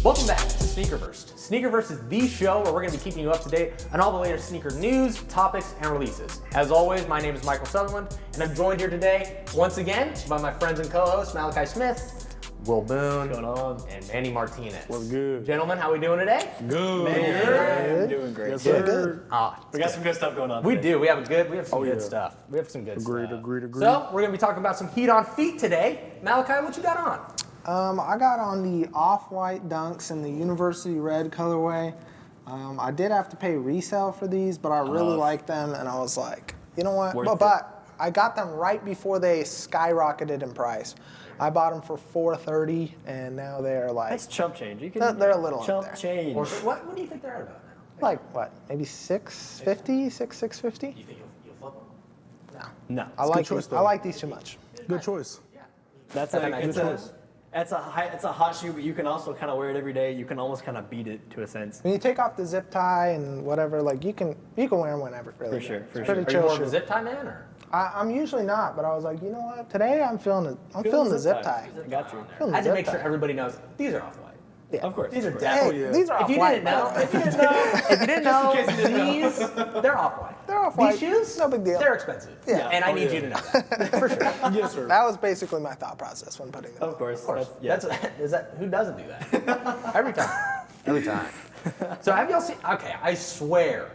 Welcome back to SneakerVersed. SneakerVersed is the show where we're going to be keeping you up to date on all the latest sneaker news, topics, and releases. As always, my name is Michael Sutherland, and I'm joined here today, once again, by my friends and co-hosts, Malachi Smith, Will Boone, and Manny Martinez. What's good? Gentlemen, how we doing today? Good. Man, doing great. Yes, sir. We got some good stuff going on. We today. do. We have some good stuff. We have some good Agreed. stuff. So we're going to be talking about some heat on feet today. Malachi, what you got on? I got on the off-white Dunks in the University Red colorway. I did have to pay resale for these, but I really like them, and I was like, you know what? But I got them right before they skyrocketed in price. I bought them for $430, and now they're like... That's chump change. You can they're a little chump up there. change. What do you think they're at about now? Like, what, maybe $650? You think you'll flip them? No. I like choice, these. though. I like these too much. Good choice. That's a nice choice. It's a hot shoe, but you can also kind of wear it every day. You can almost kind of beat it to a sense. When you take off the zip tie and whatever, like you can wear them whenever. Really. For sure. Pretty Are you chill more of a shoe. zip tie man, or? I'm usually not, but I was like, you know what? Today I'm feeling the zip tie. Got you. Feeling I had the to zip make sure tie. everybody knows these are off-white. Yeah. Of course. These are of course. definitely. Hey, these are If you off-white. didn't know, these they're off-white. They're off-white. These shoes, No big deal. They're expensive. Yeah. And I need you to know that for sure. Yes, sir. That was basically my thought process when putting them on. Of course. Of course. That's Who doesn't do that? Every time. Every time. So have y'all seen? Okay, I swear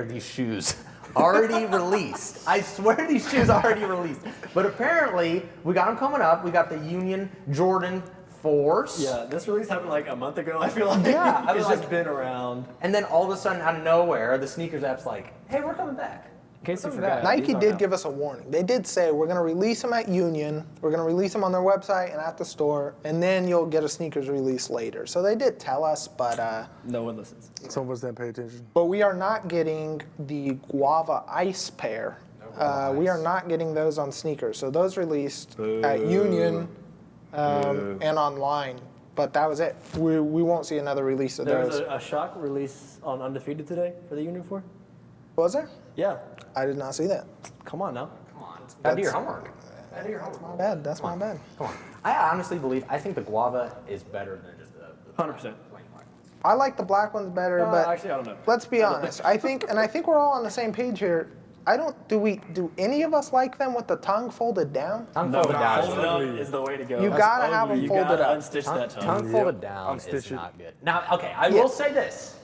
these shoes already released. I swear these shoes already released. But apparently we got them coming up. We got the Union Jordan 4s. Yeah, this release happened like a month ago, I feel like. Yeah, I was it's like- just been around. And then all of a sudden, out of nowhere, the sneakers app's like, "Hey, we're coming back." In case you Look at forgot. that. Nike these are did out. give us a warning. They did say we're going to release them at Union, we're going to release them on their website and at the store, and then you'll get a sneakers release later. So they did tell us, but No one listens. Some of us didn't pay attention. we are not getting the Guava Ice pair. We are not getting those on sneakers. So those released at Union and online. But that was it. We won't see another release of There was those. a shock release on Undefeated today for the Union 4. Was there? Yeah. I did not see that. Come on now. Come on, gotta do your homework. Gotta do your homework. My bad. That's my bad. Come on. I honestly believe I think the Guava is better than just the 100%. plain white. I like the black ones better, but Actually, I don't know. let's be honest. I think we're all on the same page here. Do any of us like them with the tongue folded down? Tongue No, folded down. folded up is the way to go. You gotta have ugly. them You folded gotta up. unstitch that tongue. Tongue folded down is Unstitch it. not good. Now, okay, I will say this.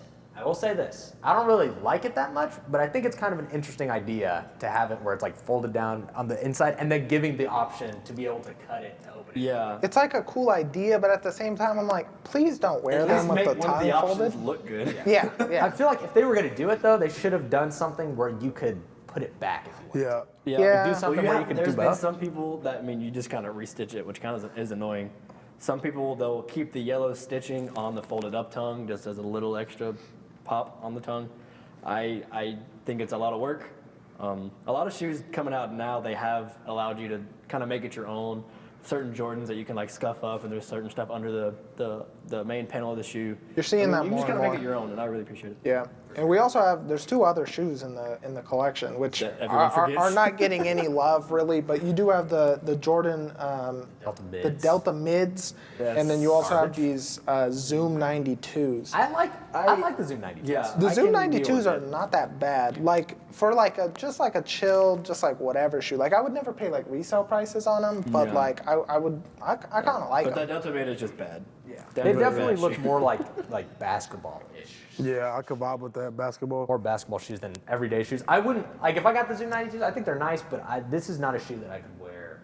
I don't really like it that much, but I think it's kind of an interesting idea to have it where it's like folded down on the inside and then giving the option to be able to cut it to open it. Yeah. It's like a cool idea, but at the same time, I'm like, please don't wear At them least with make the one of the tongue options folded. look good. Yeah, I yeah. feel like if they were going to do it though, they should have done something where you could put it back if you want. Yeah. Yeah. Do something where you could do there's been both. some people that, you just kind of restitch it, which kind of is annoying. Some people, they'll keep the yellow stitching on the folded up tongue just as a little extra pop on the tongue. I think it's a lot of work. A lot of shoes coming out now, they have allowed you to kind of make it your own. Certain Jordans that you can like scuff up, and there's certain stuff under the main panel of the shoe. You're seeing that You more just and kind of more. make it your own, and I really appreciate it. Yeah, and we also have, there's 2 other shoes in the collection, which That everyone forgets. are not getting any love really, but you do have the Jordan, Delta mids. the Delta mids, Yes. and then you also have Garbage. these Zoom 92s. I like the Zoom 92s. Yeah. The I Zoom can deal 92s with are it. not that bad. Like for just like a chill, just like whatever shoe. Like I would never pay like resale prices on them, but Yeah. like I kind of like But them. that Delta mid is just bad. Yeah. They definitely bad look shoe. more like basketball-ish. Yeah, I could vibe with that basketball. More basketball shoes than everyday shoes. I wouldn't, like if I got the Zoom 92s, I think they're nice, but this is not a shoe that I could wear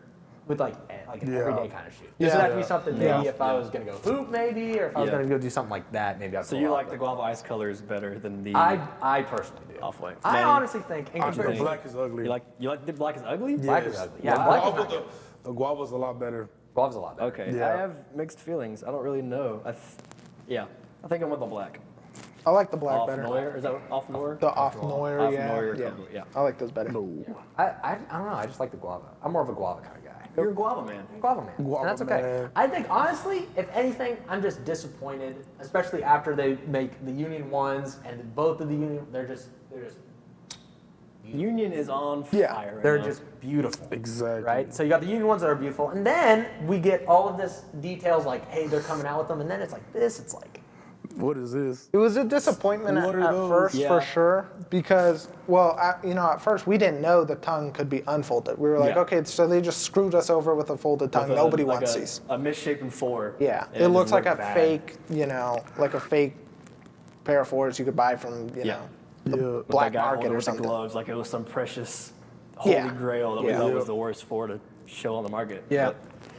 with like an Yeah. everyday kind of shoe. This would have to be something maybe Yeah. if I was going to go hoop maybe, or if I was Yeah. going to go do something like that, maybe I'd So go you off, like the but Guava Ice colors better than the I personally do. off-white? I Manny, honestly think in I think comparison, black is ugly. you like the black is ugly? black is Yes. ugly. Yeah, The black is guava- not good. The guava's a lot better. Gloves a lot better. Okay, Yeah. I have mixed feelings. I don't really know. I think I'm with the black. I like the black Off better. Noir, is that off Noir? The off Noir, Off yeah, Noir, yeah. yeah. I like those better. No. I don't know. I just like the guava. I'm more of a guava kind of guy. You're a Guava man. Guava man. Guava and that's okay. man. I think honestly, if anything, I'm just disappointed, especially after they make the Union ones and both of the Union. They're just Union is on Yeah, fire. Right They're now. just beautiful. Exactly. Right? So you got the Union ones that are beautiful, and then we get all of this details like, hey, they're coming out with them, and then it's like this, it's like, What is this? It was a disappointment What at are those? first, Yeah. for sure, because, well, at first we didn't know the tongue could be unfolded. We were like, Yeah. okay, so they just screwed us over with a folded tongue. With Nobody like wants a, these. A misshapen 4. Yeah, and it looks just like a looked bad. fake, like a fake pair of 4s you could buy from, Yeah. Yeah. With black that guy market holding or with the something. gloves, like it was some precious holy Yeah. grail that we Yeah. thought Yeah. was the worst 4 to show on the market. Yeah.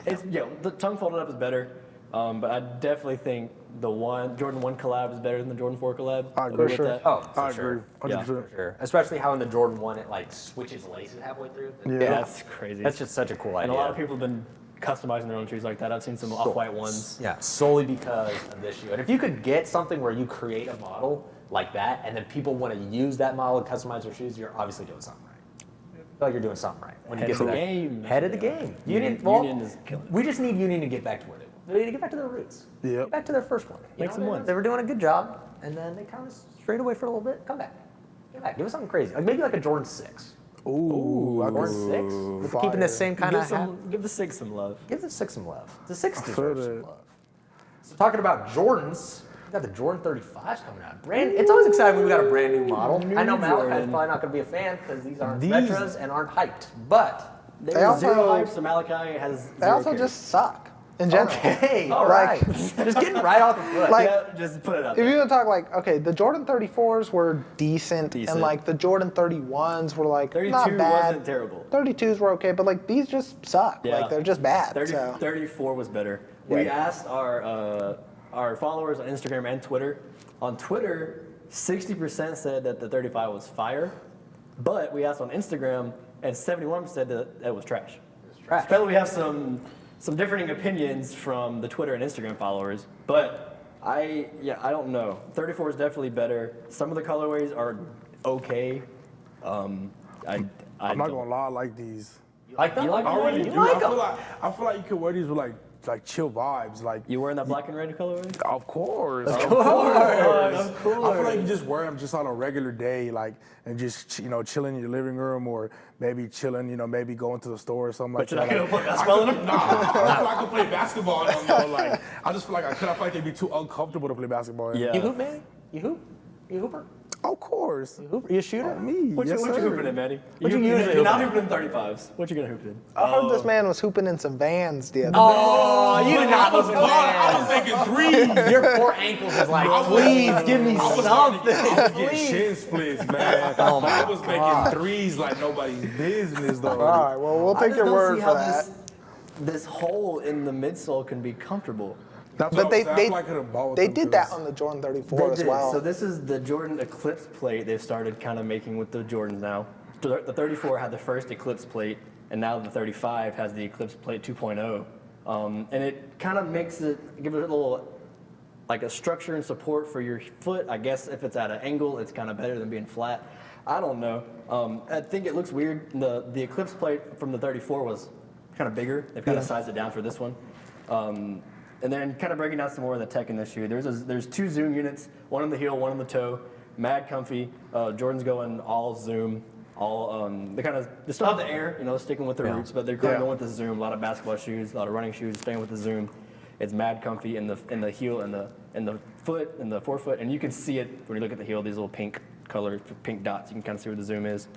But it's, the tongue folded up is better, but I definitely think the Jordan 1 collab is better than the Jordan 4 collab. I agree. With For sure. that. oh, for I sure. agree. 100%. Yeah. Sure. Especially how in the Jordan 1 it like switches laces halfway through. Yeah. That's crazy. That's just such a cool and idea. a lot of people have been customizing their own shoes like that. I've seen some off-white ones. Yeah, solely because of this shoe. And if you could get something where you create a model like that, and then people want to use that model and customize their shoes, you're obviously doing something right. I feel like you're doing something right. When Head you of get the to that. game. Head of the game. Union Well, is killing it. we just need Union to get back to where they need to get back to their roots. Yep. Get back to their first one. Make some ones. They were doing a good job, and then they kind of strayed away for a little bit. Come back. Get back. Give us something crazy. Like maybe like a Jordan 6. Ooh, I Jordan could- 6? With keeping the same kind of Give the 6 some love. Give the 6 some love. The 6 feel deserves some that. love. So talking about Jordans, we got the Jordan 35s coming out. It's always exciting when we got a brand new model. I know Malachi's Jordan. probably not going to be a fan because these aren't These- retros and aren't hyped. But There's also- zero hype, so Malachi has They zero also cares. just suck in general. okay, all Like- right, just getting right off the foot. Like- Yeah, just put it up If there. you want to talk like, okay, the Jordan 34s were decent, Decent. and like the Jordan 31s were like 32 not bad. wasn't terrible. 32s were okay, but like these just suck. Yeah. Like they're just bad. 34 was better. We Yeah. asked our followers on Instagram and Twitter. On Twitter, 60% said that the 35 was fire, but we asked on Instagram, and 71% said that it was trash. trash. Apparently, we have some differing opinions from the Twitter and Instagram followers, but I don't know. 34 is definitely better. Some of the colorways are okay. I'm not gonna lie, I like these. You like them? You like I them? really You do. like I feel them? like you could wear these with like chill vibes. Like, You wearing that black and red colorway? of course. Of course. I feel like you just wear them just on a regular day, like, and just chilling in your living room, or maybe chilling, maybe going to the store or something like But you're that. not gonna put basketball in them? Nah, I feel like I could play basketball in them, though. Like, I just feel like I feel like they'd be too uncomfortable to play basketball in. Yeah. You hoop, man? You hoop? You hooper? Of course. You hooper? You a shooter? Me. What yes, you sir. hooping in, Manny? What you usually You're not hooping hooping in 35s. What you gonna hoop in? I heard this man was hooping in some Vans the other day. Oh, you did not listen to I was making threes. Your poor ankles is like, please give me I was something. getting Please. shin splits, man. Oh my I was making threes like nobody's business, though. All right, well, we'll I take just your don't word see for how that. This hole in the midsole can be comfortable. That's But what they I'm saying. I they, feel like I could've bought with they them did that 'cause- on the Jordan 34 They as did. well. So this is the Jordan Eclipse plate they've started kind of making with the Jordans now. The 34 had the first Eclipse plate, and now the 35 has the Eclipse plate 2.0. And it kind of makes it, give it a little, like a structure and support for your foot. I guess if it's at an angle, it's kind of better than being flat. I don't know. I think it looks weird. The Eclipse plate from the 34 was kind of bigger. They've kind of sized it down for this one. And then kind of breaking down some more of the tech in this shoe. There's 2 zoom units, one in the heel, one in the toe. Mad comfy. Jordan's going all zoom. They still have the air, sticking with their roots, but they're kind of going with the zoom. A lot of basketball shoes, a lot of running shoes, staying with the zoom. It's mad comfy in the heel and the foot and the forefoot, and you can see it when you look at the heel. These little pink dots. You can kind of see where the zoom is.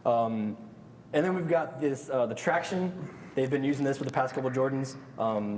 And then we've got this the traction. They've been using this with the past couple Jordans.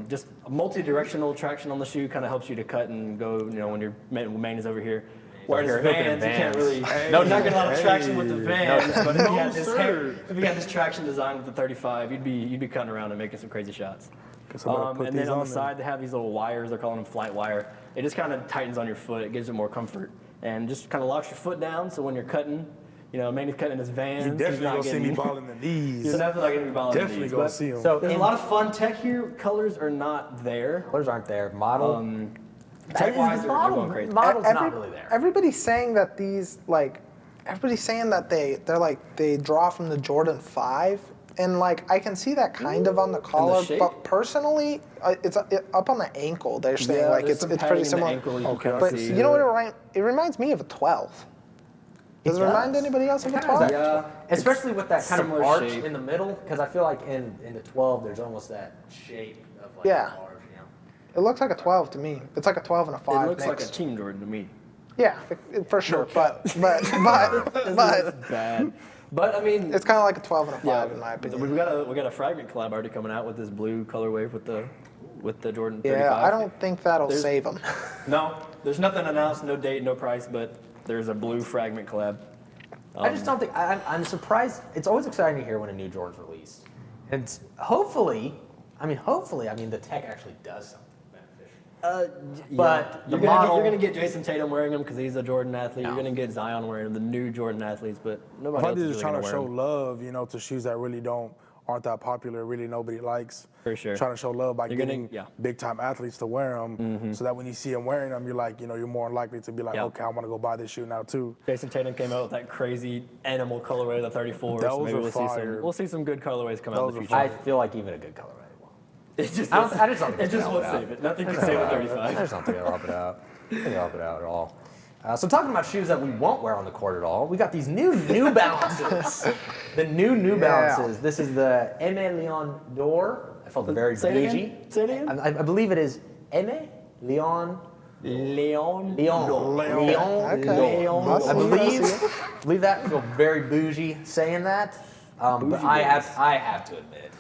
Just a multi-directional traction on the shoe kind of helps you to cut and go. When your main is over here. Whereas You're hooking in Vans, you can't Vans. really. Hey, You're not getting a lot of traction with the hey. Vans, but if sir. you had this traction design with the 35, you'd be cutting around and making some crazy shots. Guess I better put And then these on the there. side, they have these little wires. They're calling them flight wire. It just kind of tightens on your foot. It gives it more comfort and just kind of locks your foot down. So when you're cutting, Manny's cutting his Vans. You he's definitely not gonna see me getting- balling the knees. You're definitely not going to be balling Definitely these, gonna but see them. So there's a lot of fun tech here. Colors are not there. colors aren't there. Model. Tech-wise, they're model. going crazy. Model's not really there. Everybody's saying that everybody's saying that they draw from the Jordan 5, and I can see that kind of on the collar, shape? but personally, it's up on the ankle. They're saying Yeah, there's it's some pretty padding in the similar. ankle you can kinda But see. you know what it reminds me of a 12. Does it remind anybody else of a It kinda has 12? that- Especially with that kind of similar arch shape. in the middle, because I feel like in the 12 there's almost that shape of like Yeah. the arch, It looks like a 12 to me. It's like a 12 and a 5 It looks like a mixed. Team Jordan to me. Yeah, for sure. But Bad. But I mean, it's kind of like a 12 and a 5 in my opinion. we got a fragment collab already coming out with this blue colorway with the Jordan 35. Yeah, I don't think that'll save them. No, there's nothing announced, no date, no price, but there's a blue fragment collab. I just don't think I'm surprised. It's always exciting to hear when a new Jordan's released, and hopefully, the tech actually does something beneficial. But you're the model, gonna get Jason Tatum wearing them because he's a Jordan athlete. No. You're gonna get Zion wearing them, the new Jordan athletes, but I nobody thought else they're is just really trying gonna to wear show them. love, to shoes that really aren't that popular, really nobody likes. For sure. Trying to show love by You're getting gonna- yeah. big time athletes to wear them, so that when you see them wearing them, you're like, you're more likely to be like, Yeah. okay, I want to go buy this shoe now too. Jason Tatum came out with that crazy animal colorway of the 34. Those So maybe are fire. we'll see some good colorways come out in Those the are future. I feel like even a good colorway won't. It just I just don't think it just they'll won't help it save it. Nothing can save a I 35. just don't think it'll help it out. I think it'll help it out at all. So talking about shoes that we won't wear on the court at all, we got these new Balances. The new Balances. This is the Aime Dore. I felt very Say it bougie. again? Say it again? I believe it is Aime Leon Leon. Okay. Dore. I Leon. believe that. I feel very bougie saying that. But I have to admit,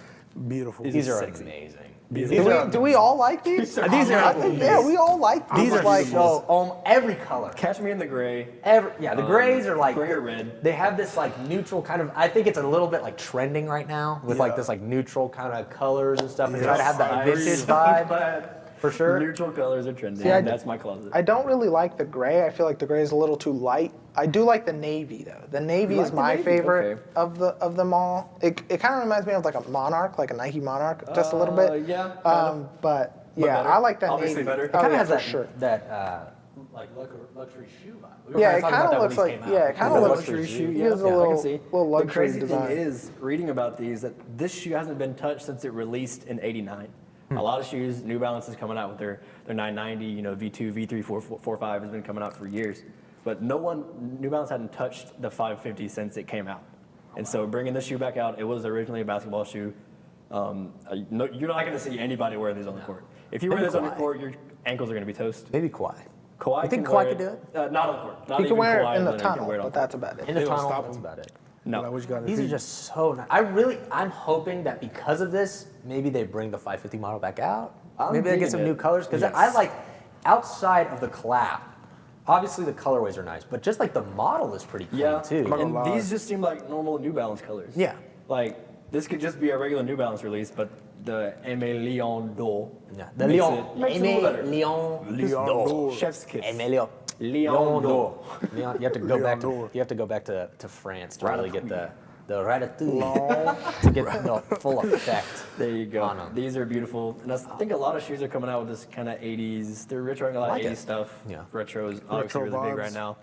Beautiful. these are sexy. amazing. Do we all like these? These are I think, yeah, we all like these. These are like, so every color. Catch me in the gray. The grays are like gray or red. They have this like neutral kind of. I think it's a little bit like trending right now with like Yeah. this like neutral kind of colors and stuff, and Yeah. try to have that I vintage so vibe glad. for sure. Neutral colors are trending. See, That's my closet. I don't really like the gray. I feel like the gray is a little too light. I do like the navy though. The navy You is like the my navy? favorite Okay. of them all. It kind of reminds me of like a Monarch, like a Nike Monarch, just a little bit. Yeah. kind of. But yeah, better. I like that Obviously navy. better. It kind of yeah, has for that sure. like luxury shoe vibe. We were Yeah, it talking kind about of that looks when like these came out. it kind The of looks. luxury shoe, It yeah, is a I can little see. little luxury The crazy design. thing is, reading about these, that this shoe hasn't been touched since it released in '89. A lot of shoes, New Balance is coming out with their 990, V2, V3, 445 has been coming out for years. But New Balance hadn't touched the 550 since it came out. And so bringing this shoe back out, it was originally a basketball shoe. You're not going to see anybody wearing these on the court. If you wear Maybe this on the Kawhi. court, your ankles are going to be toast. Maybe Kawhi. Kawhi You think can Kawhi wear could do it? Not on the court. Not You even can wear Kawhi it in the Leonard can tunnel, wear it on but the that's about it. In the They don't tunnel, stop that's him. about it. No. Like what you got in These the are feet. just so nice. I'm hoping that because of this, maybe they bring the 550 model back out. I'm Maybe they get digging some it. new colors because Yes. I like outside of the collab. Obviously the colorways are nice, but just like the model is pretty clean Yeah, too. not gonna and lie. these just seem like normal New Balance colors. Yeah. Like, this could just be a regular New Balance release, but the Aime Leon Dore Yeah. The makes Leon. it a little better. Leon Dore. Chef's kiss. Aime Leon. Leon Dore. Leon, you have to go Leon back Dore. to France to really get Ratatouille. the ratatouille to get the full effect. There you go. on 'em. These are beautiful. And I think a lot of shoes are coming out with this kind of 80s. They're retroing a lot like of it. 80s stuff. Yeah. Retro is obviously Retro really big vibes. right now.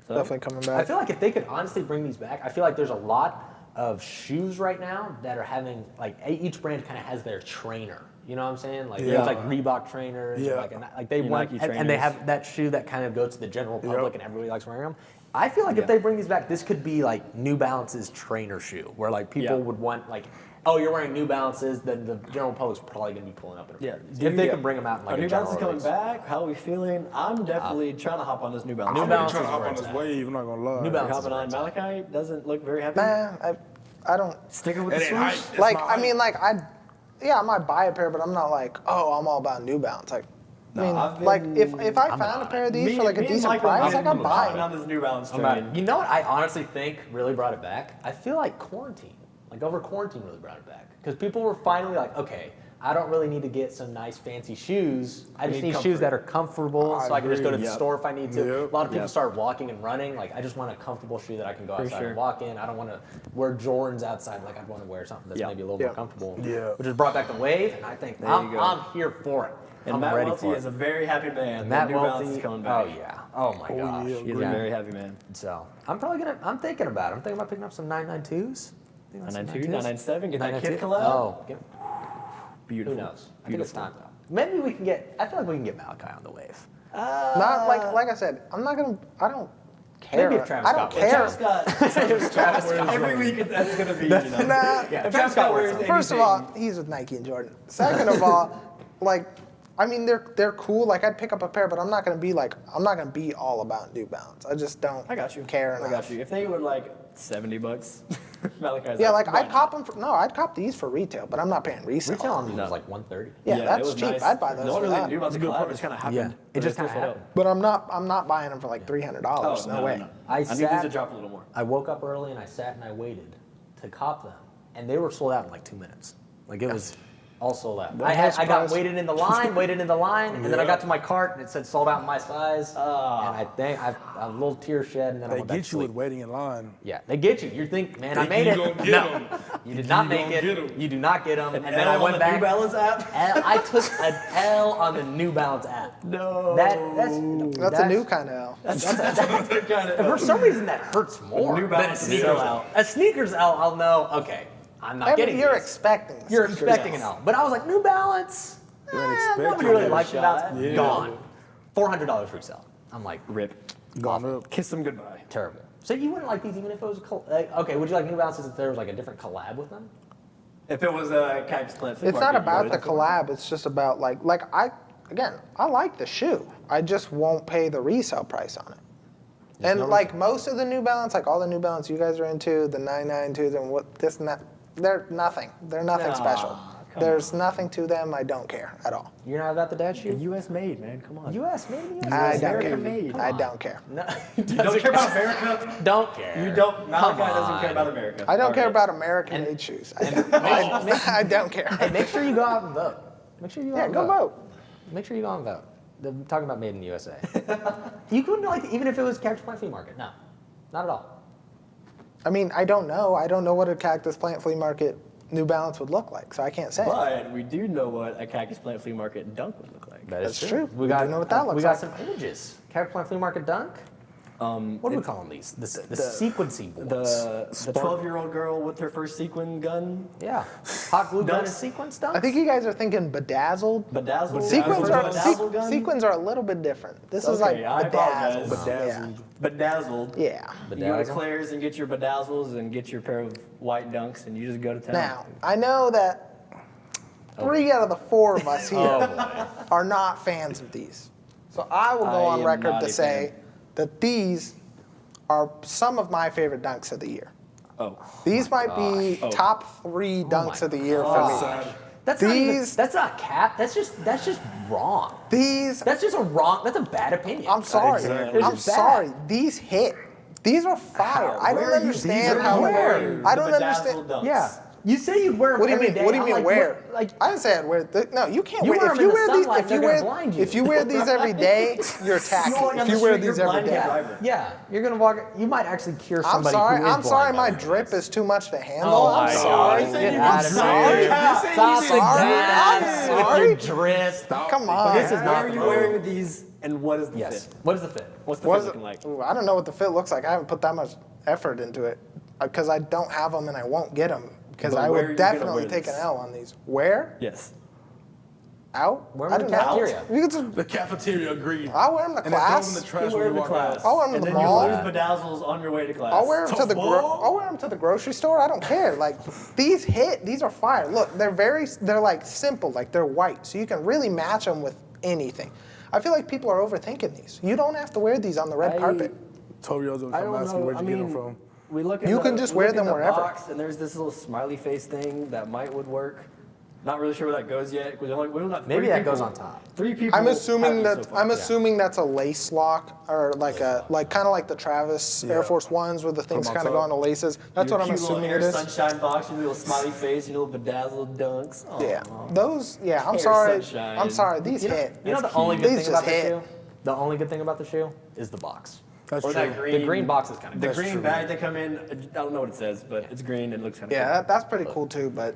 So, Definitely coming I back. feel like if they could honestly bring these back, I feel like there's a lot of shoes right now that are having like each brand kind of has their trainer. You know what I'm saying? Like Yeah. there's like Reebok trainers, Yeah. like they Your want, Nike and they trainers. have that shoe that kind of goes to the general public Yep. and everybody likes wearing them. I feel like Yeah. if they bring these back, this could be like New Balance's trainer shoe, where like people Yeah. would want like, oh, you're wearing New Balances, then the general public's probably gonna be pulling up. Yeah. If they can bring them out in like Are a New Balance general is coming release. back? How are we feeling? I'm definitely trying to hop on this New Balance. New I'm Balance trying is to hop where on it's this at. wave. I'm not gonna lie. New You're Balance. hopping on. Malachi doesn't look very happy. Man, I don't Sticking with It the ain't hype. swoosh. It's like. not I hype. mean, like I might buy a pair, but I'm not like, oh, I'm all about New Balance. Like, I mean, I've like been- if I found a pair of these for like a Me and decent Michael price, have like I'm been hopping buying. on this New Balance I'm about train. it. You know what I honestly think really brought it back? I feel like quarantine. Like over quarantine really brought it back. Because people were finally like, okay, I don't really need to get some nice fancy shoes. I just need need shoes comfort. that are comfortable so I can just go to the Yep. store if I need to. Yep. A lot of people Yep. start walking and running. Like I just want a comfortable shoe that I can go outside sure. and walk in. I don't want to wear Jordans outside. Like I want to wear something that's Yeah. maybe a little Yeah. more comfortable. Yeah. Which has brought back the wave, and I think There you go. I'm here for it. And I'm Matt ready Welty for it. is a very happy man. Matt New Balance Welty, is coming back. oh yeah, oh my gosh. yeah, He's a very happy man. So I'm probably gonna. I'm thinking about it. I'm thinking about picking up some 992s. 992, 997, get that 992? kid collab. Oh, Beautiful. who knows? I think it's Beautiful. time though. Maybe we can get. I feel like we can get Malachi on the wave. Not like I said, I'm not gonna. care. Maybe if Travis I don't Scott care. Travis Scott. Every week that's gonna be. You know. Nah, If Travis Scott wears anything, First of all, he's with Nike and Jordan. Second of all, like, I mean, they're cool. Like, I'd pick up a pair, but I'm not gonna be all about New Balance. I just don't. I got you. Care I enough. got you. If they were like $70, Malachi's Yeah, like why I'd cop them. I'd cop these for retail, but I'm not paying resale. Retail on these was like 130. Yeah, it that's was cheap. nice. I'd buy those No for one really that. knew about the collab. It just kind of happened. Yeah, it just kinda kinda happened. But I'm not buying them for like $300. no way. I need these sat- to drop a little more. I woke up early and I sat and I waited to cop them, and they were sold out in like 2 minutes. Like it was all sold out. I got surprised. waited in the line, and then I got to my cart and it said sold out in my size. And I think I a little tear shed, and then I They went back to get you sleep. with waiting in line. Yeah, they get you. You think, man, I Think made you it. gonna get No, 'em. you did not You make gonna it. get 'em. You do not get them. And then L I on went the back. New Balance app. I took an L on the New Balance app. No. That's a new kind of L. For some reason, that hurts more New than a Balance sneakers sell L. out. A sneakers L, I'll know. Okay, I'm not getting. You're these. expecting. You're sneakers. expecting an L, but I was like, New Balance. You ain't expecting Nobody really it. likes New Balance. Yeah. Gone. $400 resale. I'm like, Rip. Gone up. Kiss them goodbye. terrible. So you wouldn't like these even if it was okay? Would you like New Balances if there was like a different collab with them? If it was a Cactus Plant Flea It's not Market, about you the would. collab. It's just about like I like the shoe. I just won't pay the resale price on it. And like most of the New Balance, like all the New Balance you guys are into, the 992s and what this and that, they're nothing. They're nothing special. There's nothing to them. I don't care at all. You're not about the dad shoe? U.S. made, man. Come on. U.S. maybe? I don't America care. made. I don't care. No, You don't care about America? don't care. You don't. Malachi doesn't on. care about America. I don't care Alright. about American-made shoes. I don't care. Hey, make sure you go out and vote. Make sure you go out Yeah, and go vote. Make sure you go out and vote. I'm talking about made in the USA. You couldn't like even if it was Cactus Plant Flea Market. No, not at all. I mean, I don't know. I don't know what a Cactus Plant Flea Market New Balance would look like, so I can't say. But we do know what a Cactus Plant Flea Market Dunk would look like. That is That's true. We We got do know what that looks We got like. some images. Cactus Plant Flea Market Dunk. What do we call them? These the sequencing boards. The 12-year-old girl with her first sequin gun. Yeah, hot glue gun and Dunks. sequence dunks. I think you guys are thinking bedazzled. Bedazzled. Sequins Yeah, are bedazzled gun? sequins are a little bit different. This is like Okay, I apologize. bedazzled. Bedazzled. Yeah. You go to Bedazzled. Claire's and get your bedazzles and get your pair of white dunks and you just go to town. Now, I know that 3 out of the 4 of us here are not fans of these. So I will go I on am record not to a say that these are some of my favorite dunks of the year. Oh. These might be Oh. top 3 dunks of the year for me. That's not even, These- that's not cap. That's just wrong. These, That's just a wrong. That's a bad opinion. I'm sorry. Exactly. I'm It's bad. sorry. These hit. These are fire. How? I Where don't are you- understand these how. are where? I the don't bedazzled understand. dunks. Yeah. You say you'd wear them What do you every mean? day. What do you I'm mean like, where? what- like, I didn't say I'd wear. No, you can't You wear. wear If them you in the wear these, sunlight, if you they're wear, gonna blind you. if you wear these every day, you're tacky. walk on If the you wear street, these you're every blind, day. driver. yeah, you're gonna walk. You might actually cure I'm somebody. sorry. Who is I'm sorry. blind My nowadays. drip is too much to handle. Oh I'm my sorry. God. Get you out of sorry. here. You're saying Stop you the sorry. gas I'm with sorry. your drip. Come on. This is Why not are the you move. wearing these and what is the Yes. fit? What is the fit? What's the What fit is it? looking like? Ooh, I don't know what the fit looks like. I haven't put that much effort into it because I don't have them and I won't get them because But I where are would you gonna definitely wear take an this? L on these. Where? Yes. Out? Wear 'em I in the don't know. cafeteria. You could just, The cafeteria agreed. I'll wear them to And then throw them in class. the trash You wear when you them to walk class. out. I'll wear them and to the then mall. you lose bedazzles on your way to class. I'll wear them to the ball? I'll wear them to the grocery store. I don't care. Like these hit. These are fire. Look, they're like simple. Like they're white, so you can really match them with anything. I feel like people are overthinking these. You don't have to wear these on the red carpet. 12-year-olds will I come don't asking know. where'd I you get them mean, from. we look at You the, can just we wear look them in the wherever. Box, and there's this little smiley face thing that would work. Not really sure where that goes yet. Because we only got Maybe three that people. goes on top. 3 people. I'm assuming have that these so far. assuming that's a lace lock or like kind of like the Travis Air Force Ones where the things on kind of top. go on the laces. That's Your what I'm cute little assuming Air it is. Sunshine box, your little smiley face, your little bedazzled dunks. Aw. Yeah, those. Yeah, I'm Air sorry. Sunshine. I'm sorry. These You know, hit. you know the That's only cute. good These thing just about the hit. shoe? The only good thing about the shoe is the box. That's Or true. that green. The green box is kind of The good. green true. bag they come in. I don't know what it says, but it's green and it looks kind of Yeah, that's pretty cool too. But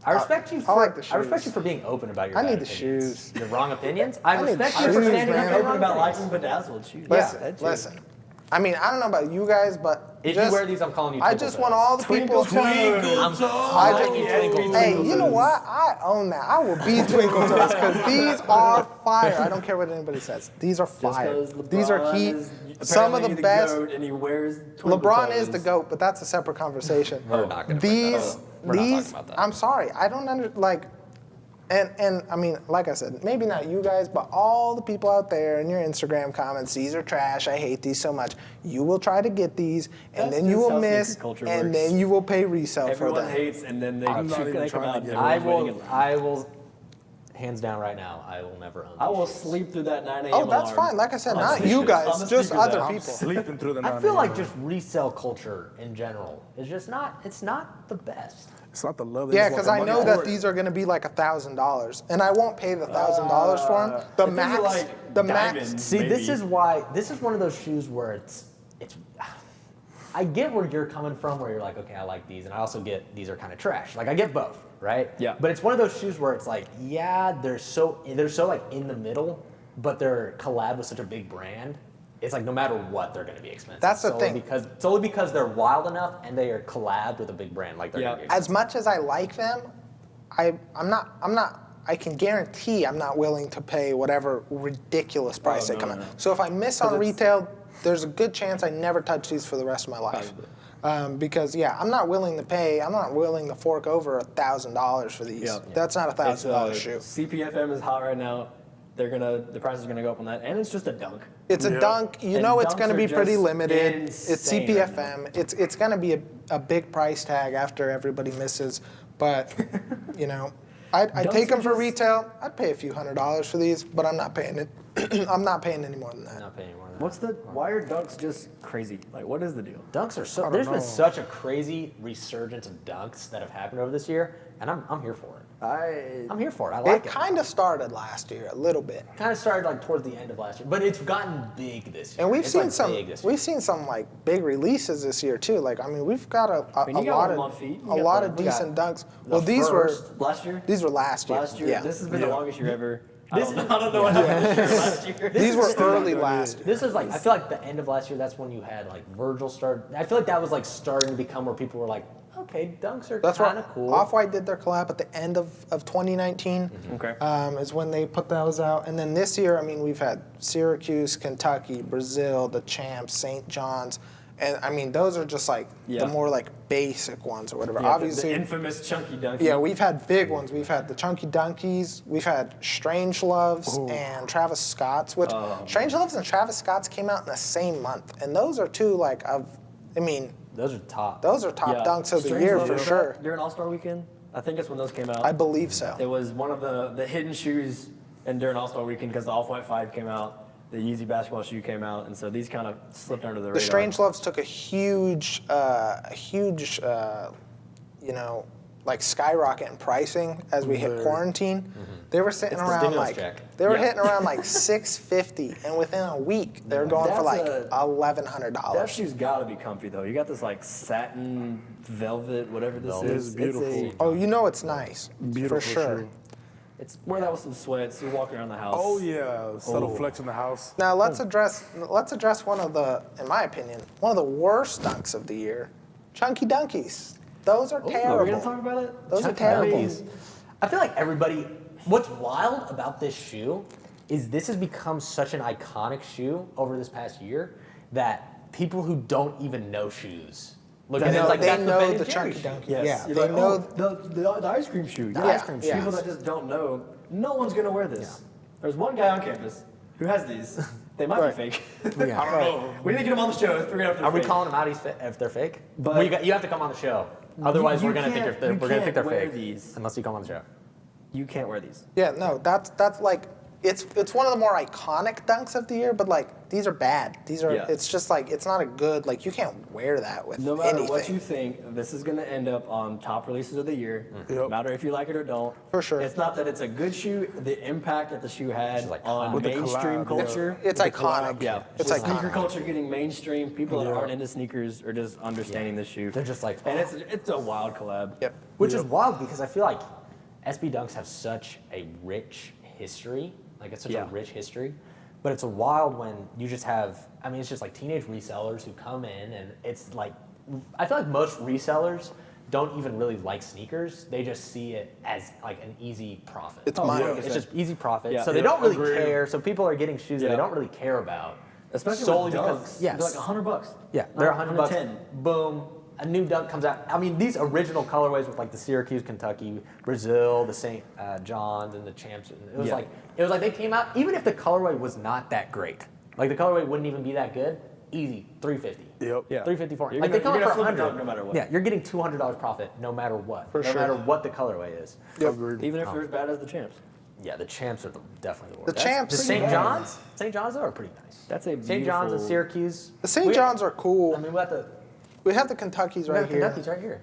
I respect you. I For, like the I respect shoes. you for being open about your. I bad need the opinions. shoes. Your wrong opinions. I I need respect the you for shoes, standing man. up for your open wrong about opinions. liking bedazzled shoes. listen, that too. listen. I mean, I don't know about you guys, but If you wear these, I'm calling you I Twinkle just want Toes. all the people. Hey, you know what? I own that. I will be Twinkle Toes because these are fire. I don't care what anybody says. These are fire. These are heat. Some of the best. And he wears Twinkle LeBron Toes. is the GOAT, but that's a separate conversation. We're not gonna These, We're not these. talking about that. I'm sorry. I don't like. And I mean, like I said, maybe not you guys, but all the people out there in your Instagram comments, these are trash, I hate these so much. You will try to get these, and That's then you just will how miss, sneaker culture and works. then you will pay resale for Everyone them. hates, and then they I'm not even think trying to about get it. I Everyone's will, hands down right now, I will never own these. I will shoes. sleep through that 9 a.m. Oh, that's alarm. fine. Like I said, On not sneakers. you On guys, the just sneakers other app. people. Sleeping through the 9 I feel like a.m. just resale culture in general is just not, it's not the best. It's not the love. They Yeah, just want because the I money know for that it. these are going to be like $1,000, and I won't pay the $1,000 for them. The If these are max, like the max. diamonds, See, this maybe. is why, this is one of those shoes where it's, I get where you're coming from, where you're like, okay, I like these, and I also get these are kind of trash. Like I get both, right? Yeah. But it's one of those shoes where it's like, yeah, they're so like in the middle, but they're collab with such a big brand. It's like no matter what, they're going to be expensive. That's the thing. Solely because they're wild enough and they are collabed with a big brand. Like they're Yeah. going to be expensive. As much as I like them, I'm not. I can guarantee I'm not willing to pay whatever ridiculous price they come no. at. So if I miss on retail, there's a good chance I never touch these for the rest of my life. Because I'm not willing to pay. I'm not willing to fork over $1,000 for these. Yeah. That's not a It's, $1,000 shoe. CPFM is hot right now. The price is gonna go up on that, and it's just a dunk. It's a dunk. You And know it's dunks going to are be pretty just limited. It's insane right CPFM. It's going to be a big price tag after everybody misses. But I'd Dunks take them are for just- retail. I'd pay a few $100s for these, but I'm not paying it. I'm not paying any more than that. I'm not paying more than that. Why are dunks just crazy? Like, what is the deal? Dunks are so. don't There's know. been such a crazy resurgence of dunks that have happened over this year, and I'm here for it. I'm here for it. I like It it. kind of started last year a little bit, Kind of started like towards the end of last year, but it's gotten big this year. and we've It's, seen like, some. big this year. We've seen some like big releases this year too. Like I mean, we've got a mean, you got lot them of on feet. You a got lot the- of we got decent dunks. the Well, these first- Last year? were last year. Last year? Yeah. This has been the longest year ever. This- I don't know what happened this year last year. These were early last year. This is like I feel like the end of last year. That's when you had like Virgil start. I feel like that was like starting to become where people were like, okay, dunks are That's kind right. of cool. Off-White did their collab at the end of 2019. Okay. Is when they put those out. And then this year, I mean, we've had Syracuse, Kentucky, Brazil, the Champs, St. John's. And I mean, those are just like Yeah. the more like basic ones or whatever. Yeah, Obviously, the infamous chunky dunk. yeah, we've had big ones. We've had the Chunky Dunkies. We've had Strange Loves and Travis Scott's, which Strange Loves and Travis Scott's came out in the same month. And those are two like I mean, Those are top. those are top dunks of the year for sure. During All-Star Weekend, I think that's when those came out. I believe so. It was one of the hidden shoes, and during All-Star Weekend, because the Off-White 5 came out, the Yeezy basketball shoe came out, and so these kind of slipped under the radar. The Strange Loves took a huge, like skyrocket in pricing as we hit quarantine. They were sitting It's the around stimulus like check. they were Yeah. hitting around like $650, and within a week they were going for That's like a- $1,100. That shoe's got to be comfy, though. You got this, like, satin, velvet, whatever this Velvet. is. It's beautiful. Oh, you know it's nice Beautiful for sure. shoe. It's wear that with some sweats. You're walking around the house. Oh yeah, subtle flex in the house. Now let's address one of the, in my opinion, one of the worst dunks of the year, Chunky Dunkies. Those are Are we terrible. gonna talk about it? Those are Chunky terrible. Dunkies. I feel like everybody. What's wild about this shoe is this has become such an iconic shoe over this past year that people who don't even know shoes look at it like They that's the know Ben the and Jerry's Chunky shoe. Dunky. Yes. Yeah, You're they like, know. oh, the ice cream shoe. The Yeah, ice cream shoe. yeah. People that just don't know, no one's gonna wear this. There's one guy on campus who has these. They might Right. be fake. Yeah. I don't know. We need to get them on the show. Let's figure out if they're Are we fake. calling them out if they're fake? But- Well, you have to come on the show. Otherwise, you we're gonna think can't- they're you we're gonna think they're can't wear fake. these. Unless you come on the show. You can't wear these. Yeah, no, that's like it's one of the more iconic dunks of the year, but like these are bad. These are Yeah. it's just like it's not a good like you can't wear that with No matter anything. what you think, this is going to end up on top releases of the year. Yep. No matter if you like it or don't. For sure. It's not that it's a good shoe. The impact that the shoe had It's like on with the mainstream collab, culture. It's With the iconic. collab. Yeah, It's just iconic. sneaker culture getting mainstream. People that Yeah. aren't into sneakers are just understanding this shoe. They're just like, and it's a wild collab. Yep. Which is wild because I feel like SB Dunks have such a rich history. Like it's such Yeah. a rich history But it's wild when you just have, I mean, it's just like teenage resellers who come in, and it's like, I feel like most resellers don't even really like sneakers. They just see it as like an easy profit. It's money. It's just easy profit. Yeah. So they don't really Agreed. care. So people are getting shoes that Yeah. they don't really care about. Especially solely with because dunks. yes. They're like $100. Yeah, they're $100. 110. Boom, a new dunk comes out. I mean, these original colorways with like the Syracuse, Kentucky, Brazil, the St. John's, and the Champs. It was like they came out. Even if the colorway was not that great, like the colorway wouldn't even be that good. Easy, $350. Yep. Yeah. $350 for You're like they gonna- come out you're for gonna flip a $100 dunk no matter what. Yeah, you're getting $200 profit no matter what. For no sure. matter what the colorway is. Agreed. Even if they're as bad as the champs. Yeah, the Champs are definitely the worst. The Champs The are St. bad. John's. St. John's are pretty nice. That's a St. John's and beautiful- Syracuse. The St. John's are cool. I mean, we got the Kentuckys we right got the here. Kentucky's right here.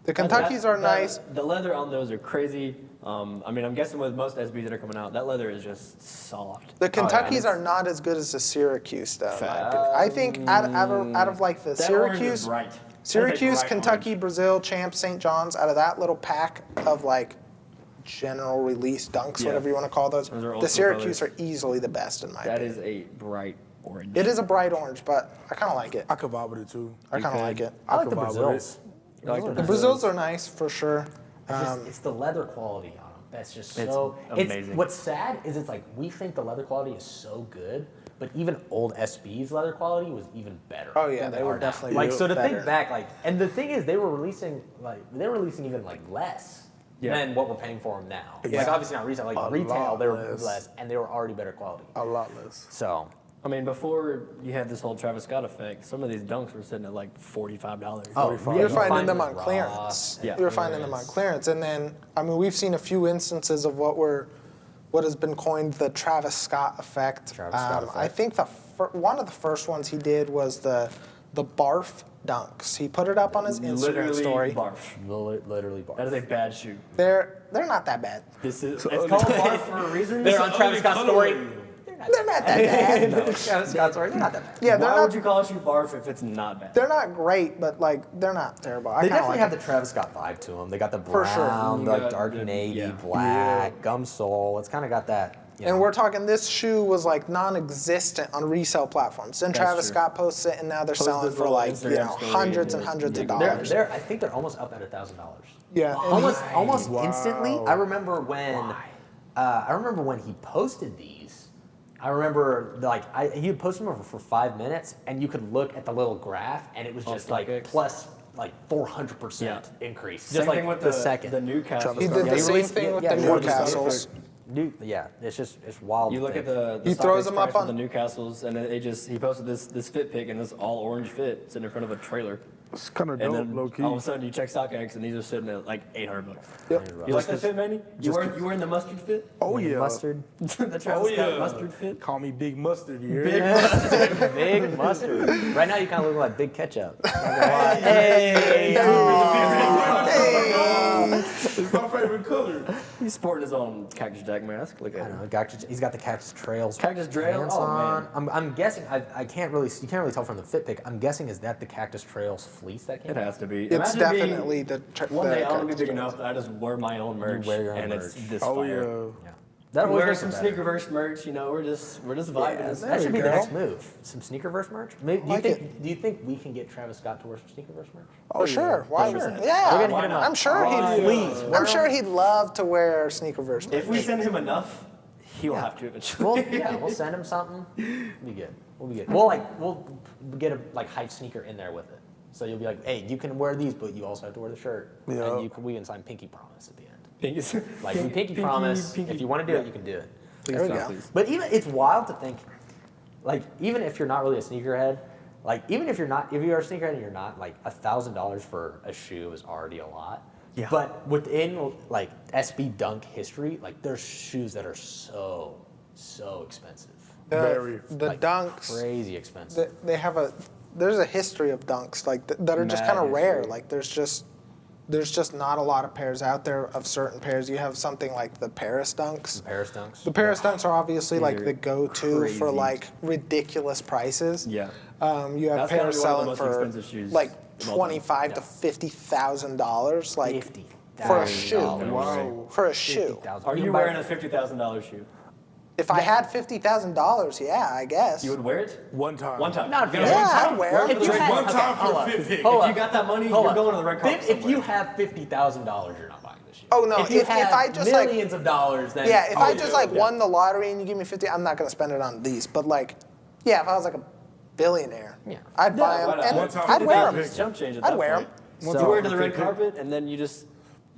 The Kentuckys are nice. The leather on those are crazy. I mean, I'm guessing with most SBs that are coming out, that leather is just soft. The Kentuckys yeah. are not as good as the Syracuse, though. in my Fact. opinion. I think out of like the That orange is Syracuse, bright. That's a Syracuse, bright Kentucky, orange. Brazil, Champs, St. John's, out of that little pack of like general release dunks, Yeah. whatever you want to call those, Those are old the school Syracuse colors. are easily the best in my That opinion. is a bright orange. It is a bright orange, but I kind of like it. I could vibe with it too. I kind of like it. I like the could vibe with Brazils. I like The Brazils are nice for sure. It's the leather quality on them. That's just It's so amazing. What's sad is it's like we think the leather quality is so good, but even old SB's leather quality was even better. Oh, yeah, than they were are now. definitely like so to better. think back like, and the thing is they were releasing even like less Yeah. than what we're paying for them now. Yeah. Like obviously not retail, like A retail lot they were less. less and they were already better quality. A lot less. So I mean, before you had this whole Travis Scott effect, some of these dunks were sitting at like $45. Oh, $45. You were you finding find them them on raw. clearance. Yeah. You were finding them on clearance, and then I mean we've seen a few instances of what has been coined the Travis Scott effect. Travis Scott I effect. think one of the first ones he did was the barf dunks. He put it up on his Instagram Literally story. barf. literally bar. That is a bad shoe. They're not that bad. It's called barf for a reason. They're on Travis Scott's story. They're not that bad. Travis Scott's story. They're not that bad. Yeah, they're Why not. would you call a shoe barf if it's not bad? They're not great, but like they're not terrible. I They kinda definitely like have it. the Travis Scott vibe to them. They got the For sure. brown, You like got dark the- navy, yeah. black, gum sole. It's kind of got that. You know. And we're talking this shoe was like non-existent on resale platforms. Then Travis true. Scott posts it, and now they're Post selling this for little like Instagram story hundreds and and hundreds of they're- dollars. I think they're almost up at $1,000. Yeah, and Almost Wow. instantly. I remember when he posted these. I remember he had posted them for 5 minutes, and you could look at the little graph, and it was On just like StockX? plus like 400% increase. Just Same like thing with the second. the Newcastle. he did Yeah, the he same released- thing with yeah, the he released Newcastles. It's wild. You to look at think. the He throws StockX them up price on- the Newcastles, and he posted this fit pic and this all orange fit sitting in front of a trailer, It's kind of and dope, then low key. all of a sudden you check StockX and these are sitting at like $800. Yep. You like that fit, Manny? You wearing the mustard fit? Oh yeah. Mustard. The Travis Scott mustard fit? Call me Big Mustard. You hear? Big mustard. Big mustard. Right now you kind of look like Big Ketchup. Hey. It's my favorite color. He's sporting his own Cactus Jack mask. Look I at don't him. know. He's got the Cactus Trails. Cactus Trail? pants Oh, on. man. I'm guessing. You can't really tell from the fit pic. I'm guessing is that the Cactus Trails fleece that came It out? has to be. It's Imagine being- definitely the. One day I want to Cactus be big Trails. enough that I just wear my own merch, wear your own and it's merch. this Oh fire. yeah. Yeah. That Wear always some makes it better. SneakerVersed merch, we're just vibing. Yeah, and there That should we be the go. next move. Some SneakerVersed merch. Maybe, Like do you think we can get Travis Scott to wear some SneakerVersed merch? For sure. Why? 100%. Yeah. We're gonna hit him up. I'm sure Why he'd. not? I'm sure he'd love to wear Sneakerverse. If we send him enough, he'll have to eventually. We'll send him something. We'll be good. We'll get a hype sneaker in there with it. So you'll be like, hey, you can wear these, but you also have to wear the shirt. Yeah. And we can sign Pinky Promise at the end. Pinky's- We pinky promise. Pinky- If you want to do it, you can do it. Please There we stop, go. please. But it's wild to think, even if you're not really a sneakerhead, even if you are a sneakerhead and you're not, $1,000 for a shoe is already a lot. Yeah. But within SB Dunk history, there's shoes that are so expensive, Very. The dunks. crazy expensive. They have there's a history of dunks that are just Mad kind of rare. history. There's just not a lot of pairs out there of certain pairs. You have something like the Paris dunks. Paris Dunks. The Paris dunks are obviously These are the go-to for crazy. ridiculous prices. Yeah. You have That's gotta pairs be one of the selling most for expensive shoes of all time. $25,000 to $50,000, for a shoe. Wow. For a shoe. Are you wearing a $50,000 shoe? If I had $50,000, yeah, I guess. You would wear it? One time. One time. Not You're really. gonna Yeah, I'd wear it. If you had, One time hold for on. 50. Hold If on. you got that money, Hold you're on. going to the red carpet If somewhere. you have $50,000, you're not buying this shit. Oh, no, If you if have I just, like- millions of dollars, then Yeah, if I just yeah. won the lottery and you give me 50, I'm not gonna spend it on these. But like, yeah, if I was like a billionaire, Yeah. I'd buy them why not? and One time I'd wear them. It's jump change at I'd that wear point. 'em. So you wear it to the red 50. carpet, and then you just,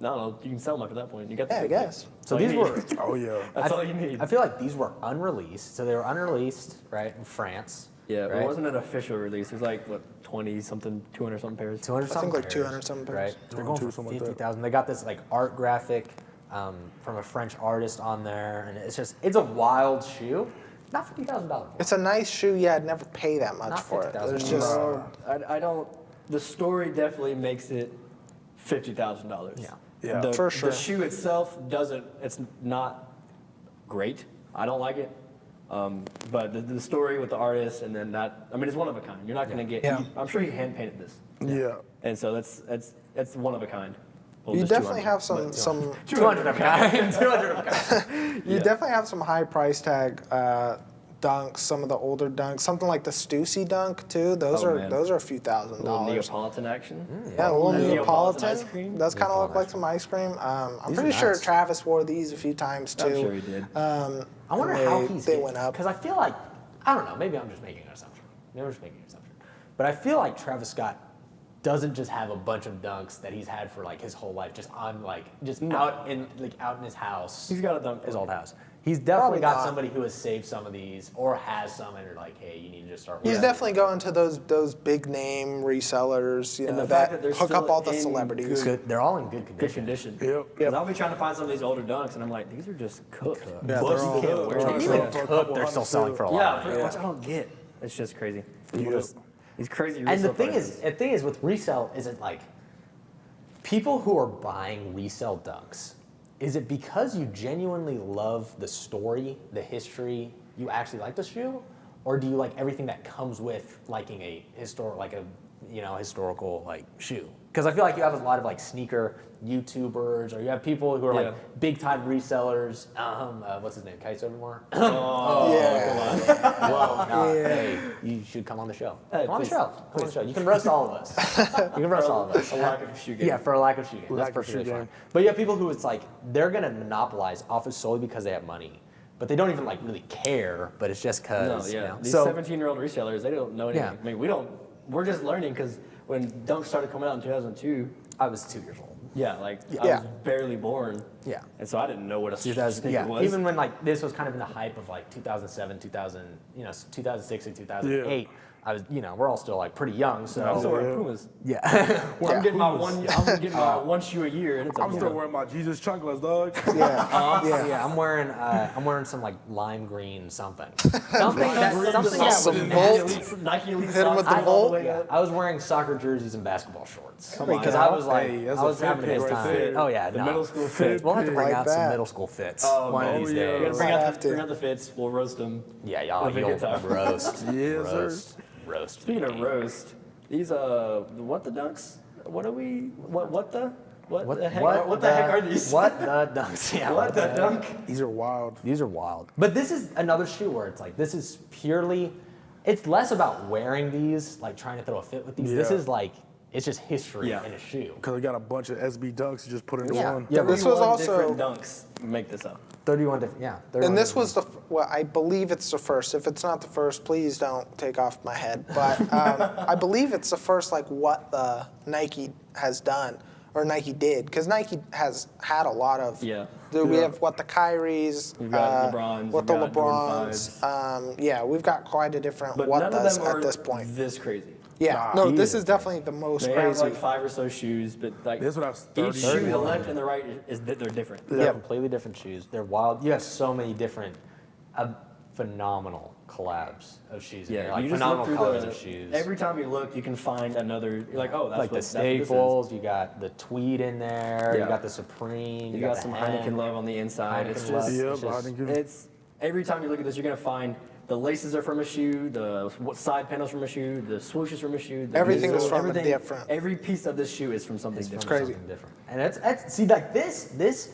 I don't know, you can sell them after that point. You got the Yeah, I 50. guess. So That's all these you were. need. Oh yeah. That's all you need. I feel like these were unreleased. So they were unreleased, right, in France. Yeah, right? it wasn't an official release. It was like, what, 20-something, 200-something pairs? 200 something. like pairs, 200 something pairs. Right. They're going 200, for something like that. 50,000. They got this like art graphic from a French artist on there, and it's a wild shoe. Not $50,000. It's a nice shoe. Yeah, I'd never pay that much Not for it. $50,000. There's just I don't. The story definitely makes it $50,000. Yeah. Yeah. For sure. The shoe itself doesn't. It's not great. I don't like it. But the story with the artist and then that. I mean, it's one of a kind. You're not gonna get. Yeah. I'm sure he hand painted this. Yeah. And so that's one of a kind. Well, you just definitely 200, have but- some 200 of a kind. 200 of a kind. you definitely have some high price tag dunks, some of the older dunks, something like the Stussy dunk too. Those Oh, are man. those are a few A little $1,000s. Neapolitan action. Yeah, a little And Neapolitan ice Neapolitan. cream? Does kind of look Neapolitan like ice some ice cream. I'm These are pretty sure nice. Travis wore these a few times too. I'm sure he did. I wonder and how he's. they went up. Because I feel like, I don't know, maybe I'm just making an assumption. Maybe I'm just making an assumption. But I feel like Travis Scott doesn't just have a bunch of dunks that he's had for like his whole life, just on like, just out in his house. He's got a dunk. His old house. He's definitely Probably got not. somebody who has saved some of these or has some and are like, hey, you need to just start He's with definitely going to those big name resellers, you And know, the fact that that they're hook up still all the in celebrities. good. They're all in good Good condition. condition. Yep. Because I'll be trying to find some of these older dunks, and I'm like, these are just cooked. Yeah, But they're you all- can't wear they're them. all Even for a cooked, couple they're still hundred selling for a lot. Yeah, of pretty money. much. I don't get. It's just crazy. Yep. These crazy. And the resale thing prices. is with resale, is it like people who are buying resale dunks? Is it because you genuinely love the story, the history, you actually like the shoe, or do you like everything that comes with liking a historical like shoe? Because I feel like you have a lot of like sneaker YouTubers, or you have people who are Yeah. like big time resellers. What's his name? Kai's evermore. Yeah. Whoa, no, Yeah. hey, you should come on the show. Hey, Come on the please. show. Come on the show. You can roast all of us. You can roast all of us. A lack of shoe game. Yeah, for a lack of shoe game. That's Lack of perfectly shoe fine. game. But you have people who it's like they're gonna monopolize off it solely because they have money, but they don't even like really care. But it's just No, because. yeah. You know? These So 17-year-old resellers, they don't know anything. Yeah. I mean, we don't. We're just learning because when Dunk started coming out in 2002, I was 2 years old. yeah, like I Yeah. was barely born. Yeah. And so I didn't know what a sneaker Yeah, was. even when like this was kind of in the hype of like 2007, 2006 and 2008. I was, we're all still like pretty young, so I'm still wearing Pumas. yeah. I'm getting my one shoe a year, and it's I'm still wearing my Jesus chunkless, dog. Yeah, I'm wearing some like lime green something. Something Some Volt. Nike Elite Hit 'em with the socks all Volt. way up. I was wearing soccer jerseys and basketball shorts on because now. I was like, Hey, that's I a was fit having a pick good right time. there. Oh yeah, The no. middle school fit. We'll have to bring Like out some that. middle school fits Oh, one no, of these yeah. days. We're gonna Might have to. bring out the fits. We'll roast them. Yeah, y'all, It'll be a you'll good time. roast, Yes, sir. roast. Speaking of roast, these what the dunks? What are we? What the heck? What the heck are these? What the dunks? Yeah, What the dunk? These are wild. These are wild. But this is another shoe where it's like, this is purely, it's less about wearing these, like trying to throw a fit with these. This Yeah. is like, it's just history Yeah. in a shoe. Because they got a bunch of SB dunks, you just put into Yeah. one. Yeah, This was 31 also- different dunks. Make this up. 31 different, yeah. 31 And this different was well, I believe it's the first. If it's not the first, please don't take off my head. But I believe it's the first, like what the Nike has done or Nike did, because Nike has had a lot of. Yeah. We Yeah. have what the Kyries, We've got LeBrons, what we've the got Jordan LeBrons. Yeah, we've got quite a different But what none of does them are at this point. this crazy. Yeah, Nah, no, this he is definitely the most They have crazy. like 5 or so shoes, but like This one has each 30. shoe, the left and the right, they're different. They're completely different shoes. They're wild. You have so many different, phenomenal collabs of shoes. in Yeah, here. Like you just phenomenal look colors through of shoes. Every time you look, you can find another. You're like, oh, that's like the what that's what this is. Staples, you got the tweed in there, Yeah. you got the Supreme, You got the some Hen. Heineken love on the inside. Heineken It's love. just, Yep, It's just- Heineken. it's every time you look at this, you're gonna find the laces are from a shoe, the side panels from a shoe, the swooshes from a shoe. The Everything is bezel, from a everything- different- Every piece of this shoe is from something It's from different. crazy. something different. And it's see like this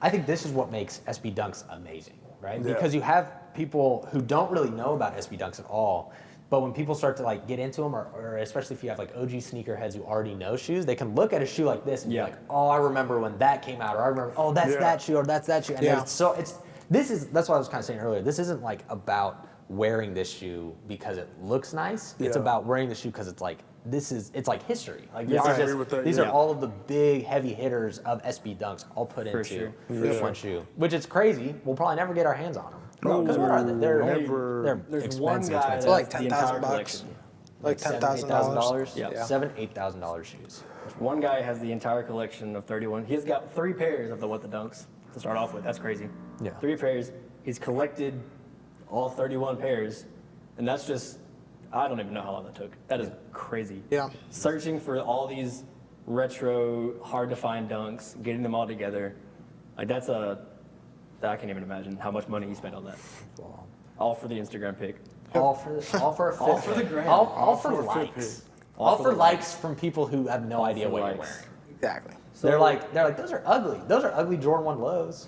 I think this is what makes SB Dunks amazing. right? Yeah. Because you have people who don't really know about SB Dunks at all. But when people start to like get into them, or especially if you have like OG sneakerheads who already know shoes, they can look at a shoe like this and be like, oh, I remember when that came out, or I remember, oh, that's that shoe, or that's that shoe. And that's what I was kind of saying earlier. This isn't like about wearing this shoe because it looks nice. It's about wearing the shoe because it's like, it's like history. Like these are all of the big heavy hitters of SB Dunks all put into this one shoe, which is crazy. We'll probably never get our hands on them. Because what are they? They're There's expensive. one guy expensive. that Like has the entire $10,000 collection. Like $10,000. Yeah. $7,000-$8,000 shoes. One guy has the entire collection of 31. He's got 3 pairs of the What the Dunks to start off with. That's crazy. Yeah. 3 pairs. He's collected all 31 pairs, and that's just, I don't even know how long that took. That is crazy. Yeah. Searching for all these retro, hard to find Dunks, getting them all together. Like I can't even imagine how much money he spent on that. All for the Instagram pic. All for a fit. All for the gram. All for fit likes. pic. All for likes from people who have no idea for what you're likes. wearing. Exactly. So They're like, those are ugly. Those are ugly Jordan 1 lows.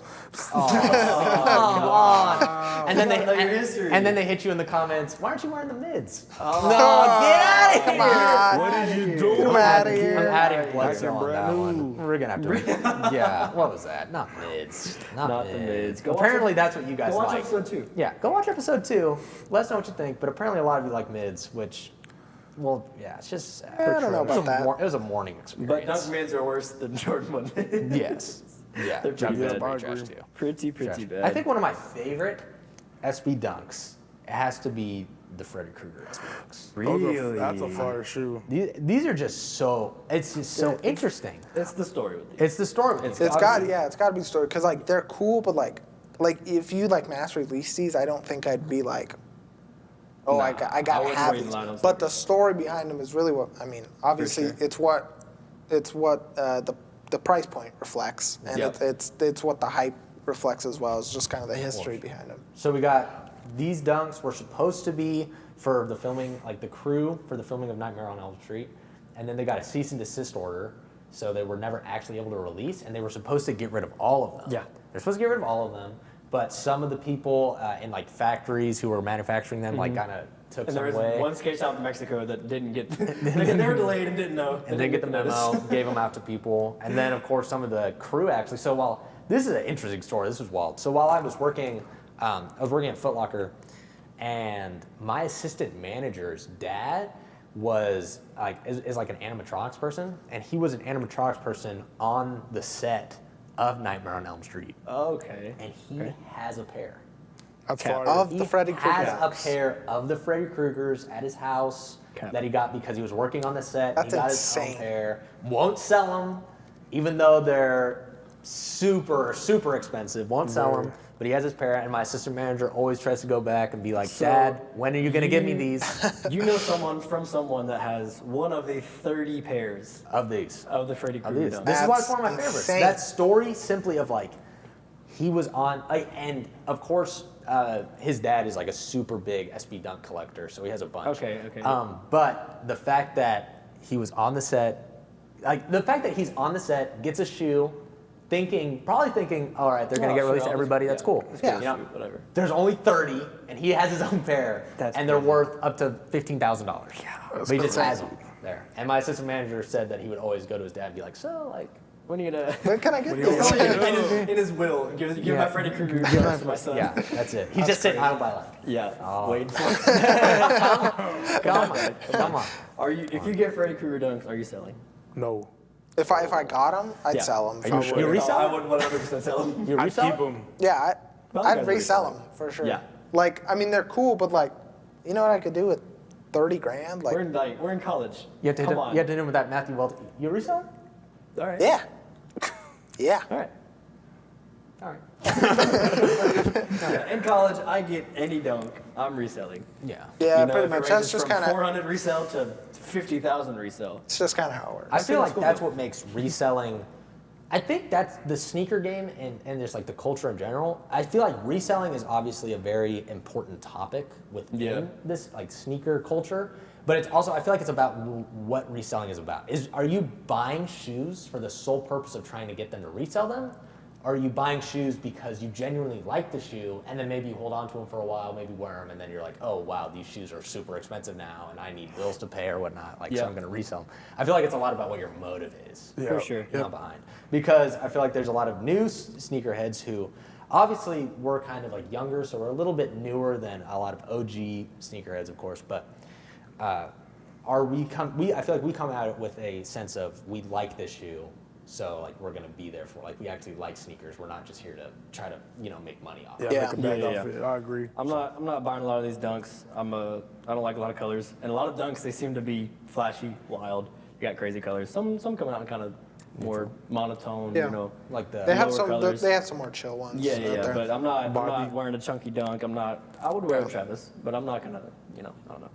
Oh, come on. And then You gotta know your history. and then they hit you in the comments. Why aren't you wearing the mids? No, get out of here! Come on. What did you do? Get him out of here. I'm adding blood That's cell on brand that new. one. We're gonna have to. Yeah. What was that? Not mids. Not the mids. Go watch Apparently, that's what you guys Go watch like. episode 2. Yeah. Go watch episode 2. Let us know what you think. But apparently, a lot of you like mids, which. Well, yeah, it's just sad. I don't know about that. It was a mourning But experience. Dunk mids are worse than Jordan 1 mids. Yes. Yeah. They're pretty Dunk bad. mids are trash too. Pretty Trash. bad. I think one of my favorite SB Dunks has to be the Freddy Kreuger SB Dunks. Really? That's a fire shoe. These are just so. It's just so interesting. It's the story with these. It's the story. It's got to be the story because like they're cool, but like if you like mass release these, I don't think I'd be like, oh, Nah, I I got to wouldn't have wait in these. line on But the story behind them is really what I mean. Obviously, sure. it's what the price point reflects, and Yep. it's what the hype reflects as well. It's just kind of the history behind them. So we got these Dunks were supposed to be for the filming, like the crew for the filming of Nightmare on Elm Street, and then they got a cease and desist order, so they were never actually able to release, and they were supposed to get rid of all of them. Yeah. They're supposed to get rid of all of them, but some of the people in like factories who were manufacturing them like kind of took And some there was away. one skate shop in Mexico that didn't get. they were delayed and didn't know. And didn't get the notice. memo, gave them out to people. And then, of course, some of the crew actually. So while this is an interesting story, this was wild. So while I was working at Foot Locker, and my assistant manager's dad was is like an animatronics person, and he was an animatronics person on the set of Nightmare on Elm Street, Okay. and he has a pair. That's fire. Of the He Freddy has Kreuger. a pair of the Freddy Krugers at his house Okay. that he got because he was working on the set. That's he got insane. his own pair. Won't sell them, even though they're super, super expensive. Won't sell them, but he has his pair. And my assistant manager always tries to go back and be like, So Dad, when are you going to give me these You know someone that has one of the 30 pairs of these? of the Freddy Of Kreuger these. Dunks. This is why it's That's one of my favorites. insane. That story simply of like, he was on, and of course, his dad is like a super big SB Dunk collector, so he has a bunch. Okay. But the fact that he was on the set, like the fact that he's on the set, gets a shoe, probably thinking, all right, they're gonna Oh, get sure, released to I'll everybody. just- That's cool. let's get a You know, shoe, whatever. there's only 30, and he has his own pair, That's and they're crazy. worth up to $15,000. Yeah, but he just crazy. has them there. And my assistant manager said that he would always go to his dad and be like, so like. When are you gonna? When can I get you these? in his will, give Yeah. my Freddy Kreuger Dunks to my son. Yeah, that's it. He's just sitting idle by life. Yeah. Waiting for it. Come on. Are you? If you get Freddy Kreuger Dunks, are you selling? No. If I got them, I'd Yeah. sell them. Are you sure? You resell? I would 100% sell them. You I resell? keep them. Yeah, Well, I'd guys resell resell them for sure. Yeah. Like, I mean, they're cool, but like, you know what I could do with 30 grand? Like, We're in college. You have to hit Come him, on. you have to hit him with that Matthew Welch. You resell? All right. yeah, yeah. All right. All right. Yeah. In college, I get any dunk, I'm reselling. Yeah. Yeah, You know, pretty if it much. That's ranges just from kind of. 400 resell to 50,000 resell. It's just kind of how it works. I feel that's like cool, that's though. what makes reselling. I think that's the sneaker game and just like the culture in general. I feel like reselling is obviously a very important topic within Yeah. this like sneaker culture. But it's also, I feel like it's about what reselling is about. Are you buying shoes for the sole purpose of trying to get them to resell them? are you buying shoes because you genuinely like the shoe, and then maybe you hold on to them for a while, maybe wear them, and then you're like, oh wow, these shoes are super expensive now, and I need bills to pay or whatnot, so I'm gonna resell them. I feel like it's a lot about what your motive is. For sure. Not behind. Because I feel like there's a lot of new sneakerheads who, obviously we're kind of like younger, so we're a little bit newer than a lot of OG sneakerheads, of course, but I feel like we come at it with a sense of we like this shoe, so like we're gonna be there for, like, we actually like sneakers. We're not just here to try to make money off. Make a bag off it. I agree. I'm not buying a lot of these dunks. I don't like a lot of colors, and a lot of dunks, they seem to be flashy, wild. You got crazy colors. Some coming out in kind of more monotone, like they have some colors. They have some more chill ones. Yeah. But I'm not wearing a chunky dunk. I would wear a Travis, but I'm not gonna, I don't know.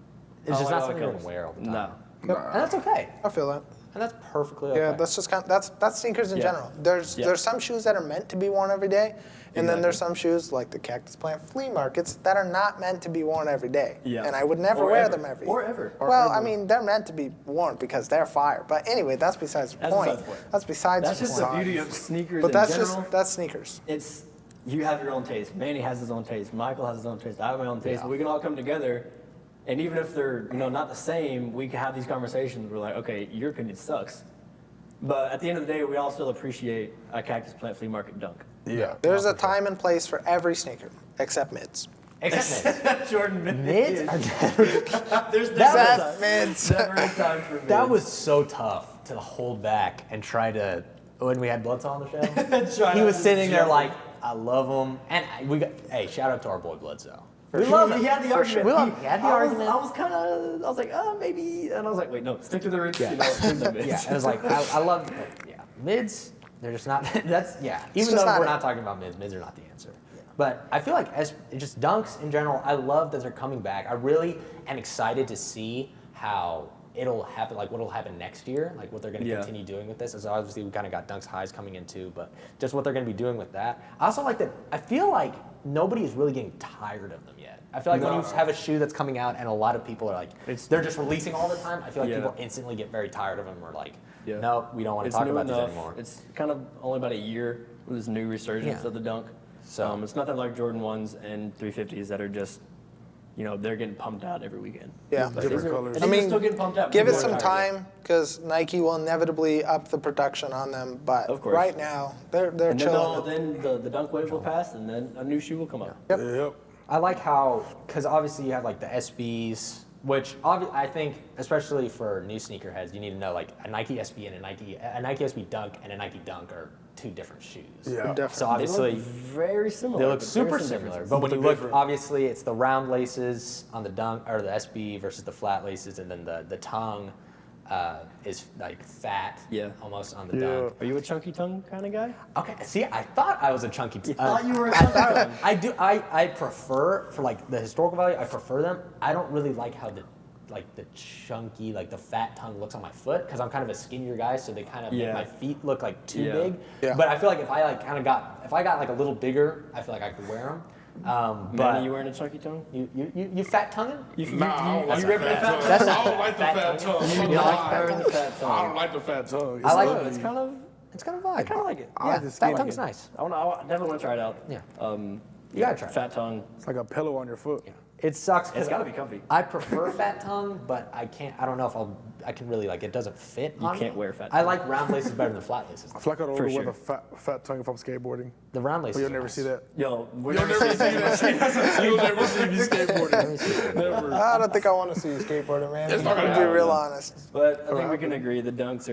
It's just not something you're gonna wear all the time. No. And that's okay. I feel that. And that's perfectly okay. Yeah, that's just that's sneakers in general. There's some shoes that are meant to be worn every day, and then there's some shoes like the Cactus plant flea markets that are not meant to be worn every day. Yeah. And I would never wear them every day. Or ever. Well, I mean, they're meant to be worn because they're fire. But anyway, that's besides the point. That's besides the point. That's just the beauty of sneakers in general. But that's sneakers. It's, you have your own taste. Manny has his own taste. Michael has his own taste. I have my own taste. We can all come together. And even if they're not the same, we can have these conversations. We're like, okay, your opinion sucks. But at the end of the day, we all still appreciate a Cactus Plant Flea Market dunk. Yeah. There's a time and place for every sneaker, except mids. Except mids. Jordan Mids are There's mids. never a time for mids. That was so tough to hold back and try to, when we had Bloodsaw on the show, he was sitting there like, I love him. And hey, shout out to our boy Bloodsaw. We love it. He had the argument. He had the argument. I was like, maybe. And I was like, wait, no, stick to the roots. Yeah. Yeah, and I was like, I love, mids, they're just not, even though we're not talking about mids are not the answer. Yeah. But I feel like as just dunks in general, I love that they're coming back. I really am excited to see how it'll happen, like what'll happen next year, like what they're going to continue doing with this. As obviously we kind of got Dunks Highs coming in too, but just what they're going to be doing with that. I also like that, I feel like nobody is really getting tired of them yet. I feel like when you have a shoe that's coming out and a lot of people are like, they're just releasing all the time, I feel like people instantly get very tired of them or like, no, we don't want to talk about this anymore. It's kind of only about a year with this new resurgence of the dunk. So it's nothing like Jordan 1s and 350s that are just, they're getting pumped out every weekend. Yeah. Different colors. I mean, still getting pumped out. Give it some time because Nike will inevitably up the production on them. But right now, they're chilling. Then the dunk wave will pass, and then a new shoe will come out. Yep. I like how, because obviously you have like the SBs, which I think, especially for new sneakerheads, you need to know like a Nike SB and a Nike SB Dunk and a Nike Dunk are two different shoes. Yeah, definitely. So obviously they look very similar. They look super similar, but when you look, obviously it's the round laces on the Dunk or the SB versus the flat laces, and then the tongue is like fat, almost on the Dunk. Are you a chunky tongue kind of guy? Okay, see, I thought I was a chunky. You thought you were a chunky tongue. I do. I prefer, for like the historical value, I prefer them. I don't really like how the chunky, like the fat tongue looks on my foot because I'm kind of a skinnier guy, so they kind of make my feet look like too big. Yeah. But I feel like if I got like a little bigger, I feel like I could wear them. But Manny, you wearing a chunky tongue? You fat tonguing? I don't like the fat tongue. That's I don't like the fat tongue. You like wearing the fat tongue? I don't like the fat tongue. I like it. It's kind of vibe. I kind of like it. Yeah, fat tongue's nice. I definitely want to try it out. Yeah. You gotta try it. Fat tongue. It's like a pillow on your foot. Yeah. It sucks. It's gotta be comfy. I prefer fat tongue, but I don't know if I can really, like, it doesn't fit on me. You can't wear fat I tongue. like round laces better than flat laces. I feel like I'd only wear the fat tongue if I'm skateboarding. The round laces. But you'll never see that. Yo, You'll never see that. You'll never see me skateboarding. Never. I don't think I want to see you skateboarding, man. I'm gonna be real honest. But I think we can agree the dunks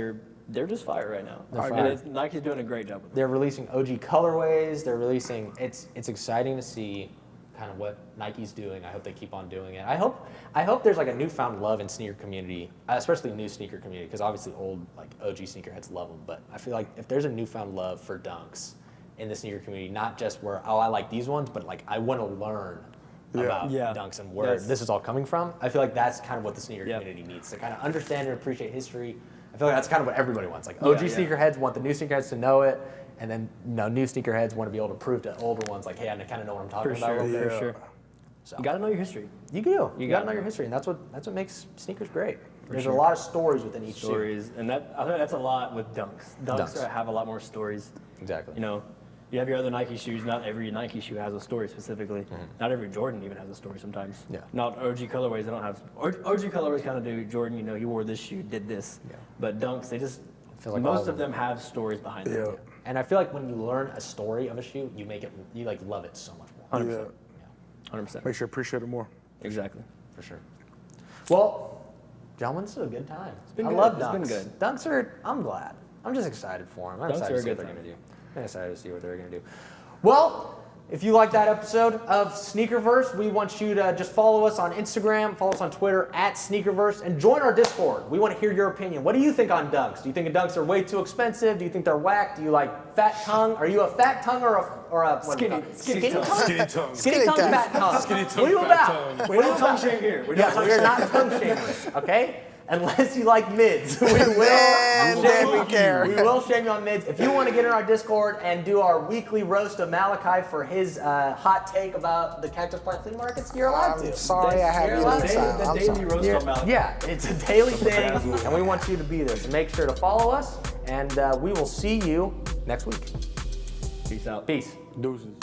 they're just fire right now. They're fire. And Nike's doing a great job with them. They're releasing OG colorways. They're releasing. It's exciting to see kind of what Nike's doing. I hope they keep on doing it. I hope there's like a newfound love in sneaker community, especially new sneaker community, because obviously old like OG sneakerheads love them. But I feel like if there's a newfound love for dunks in the sneaker community, not just where I like these ones, but like I want to learn about dunks and where this is all coming from. I feel like that's kind of what the sneaker community needs to kind of understand and appreciate history. I feel like that's kind of what everybody wants. Like OG sneakerheads want the new sneakerheads to know it, and then new sneakerheads want to be able to prove to older ones like, hey, I kind of know what I'm talking about. For sure. So. You gotta know your history. You do. You gotta know your history, and that's what makes sneakers great. There's a lot of stories within each shoe. And I think that's a lot with dunks. Dunks have a lot more stories. Exactly. You You have your other Nike shoes. Not every Nike shoe has a story specifically. Not every Jordan even has a story sometimes. Yeah. Not OG colorways. They don't have. OG colorways kind of do. Jordan, you know, he wore this shoe, did this. Yeah. But Dunks, they just. feel like all Most of of them have stories behind them. Yeah. And I feel like when you learn a story of a shoe, you like love it so much more. 100%. Yeah. 100%. Makes you appreciate it more. Exactly. For sure. Well, gentlemen, this is a good time. been I good. love It's dunks. been good. Dunks are, I'm glad. I'm just excited for them. I'm Dunks excited are to a see what good they're time. going to do. I'm excited to see what they're going to do. Well, if you like that episode of SneakerVersed, we want you to just follow us on Instagram, follow us on Twitter @SneakerVersed, and join our Discord. We want to hear your opinion. What do you think on dunks? Do you think the dunks are way too expensive? Do you think they're whack? Do you like fat tongue? Are you a fat tongue or a Skinny tongue. Skinny tongue. Skinny tongue, Skinny tongue. fat tongue. Skinny tongue, What are you fat about? tongue. We don't tongue shame here. We don't Yeah, tongue we are shame. not tongue shamers, okay? Unless you like mids. We will And then we care. We will shame you on mids. If you want to get in our Discord and do our weekly roast of Malachi for his hot take about the Cactus Plant Flea Markets, you're allowed to. I'm sorry I have You're you allowed this to. time. The I'm daily sorry. roast on Malachi. Yeah, it's a daily thing, and we want you to be there. So make sure to follow us, and we will see you next week. Peace out. Peace. Deuces.